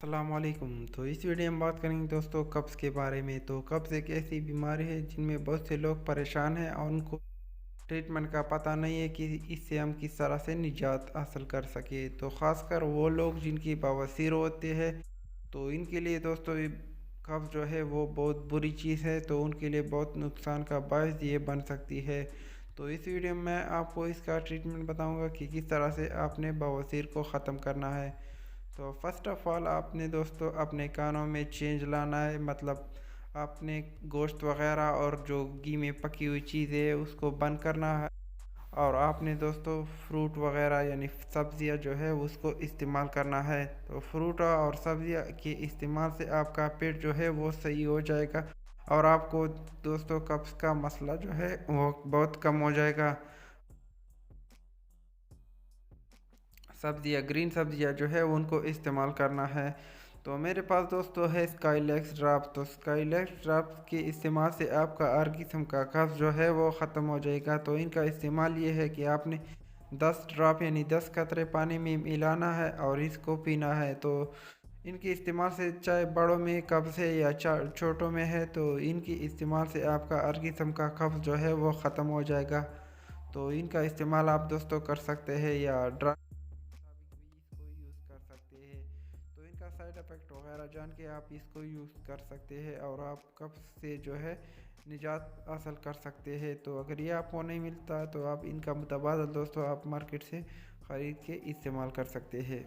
अस्सलाम वालेकुम। तो इस वीडियो में बात करेंगे दोस्तों कब्ज़ के बारे में। तो कब्ज़ एक ऐसी बीमारी है जिनमें बहुत से लोग परेशान हैं और उनको ट्रीटमेंट का पता नहीं है कि इससे हम किस तरह से निजात हासिल कर सके। तो ख़ासकर वो लोग जिनकी बवासीर होते हैं, तो इनके लिए दोस्तों ये कब्ज़ जो है वो बहुत बुरी चीज़ है। तो उनके लिए बहुत नुकसान का बायस ये बन सकती है। तो इस वीडियो में मैं आपको इसका ट्रीटमेंट बताऊंगा कि किस तरह से आपने बवासीर को ख़त्म करना है। तो फर्स्ट ऑफ़ ऑल आपने दोस्तों अपने कानों में चेंज लाना है, मतलब आपने गोश्त वग़ैरह और जो घी में पकी हुई चीज़ें है उसको बंद करना है। और आपने दोस्तों फ्रूट वग़ैरह यानी सब्ज़ियाँ जो है उसको इस्तेमाल करना है। तो फ्रूट और सब्ज़ियाँ के इस्तेमाल से आपका पेट जो है वो सही हो जाएगा और आपको दोस्तों कब्ज़ का मसला जो है वो बहुत कम हो जाएगा। सब्ज़ियाँ ग्रीन सब्ज़ियाँ जो है उनको इस्तेमाल करना है। तो मेरे पास दोस्तों है स्काईलैक्स ड्राप्स। तो स्काईलैक्स ड्राप्स के इस्तेमाल से आपका हर किस्म का कब्ज़ जो है वो ख़त्म हो जाएगा। तो इनका इस्तेमाल ये है कि आपने 10 ड्रॉप यानी 10 कतरे पानी में मिलाना है और इसको पीना है। तो इनके इस्तेमाल से चाहे बड़ों में कब्ज़ है या छोटों में है, तो इनकी इस्तेमाल से आपका हर किस्म का कब्ज़ जो है वो ख़त्म हो जाएगा। तो इनका इस्तेमाल आप दोस्तों कर सकते हैं या ड्रा इसको यूज़ कर सकते हैं। तो इनका साइड इफ़ेक्ट वगैरह जान के आप इसको यूज़ कर सकते हैं और आप कब्ज़ से जो है निजात हासिल कर सकते हैं। तो अगर ये आपको नहीं मिलता तो आप इनका मुतबादल दोस्तों आप मार्केट से ख़रीद के इस्तेमाल कर सकते हैं।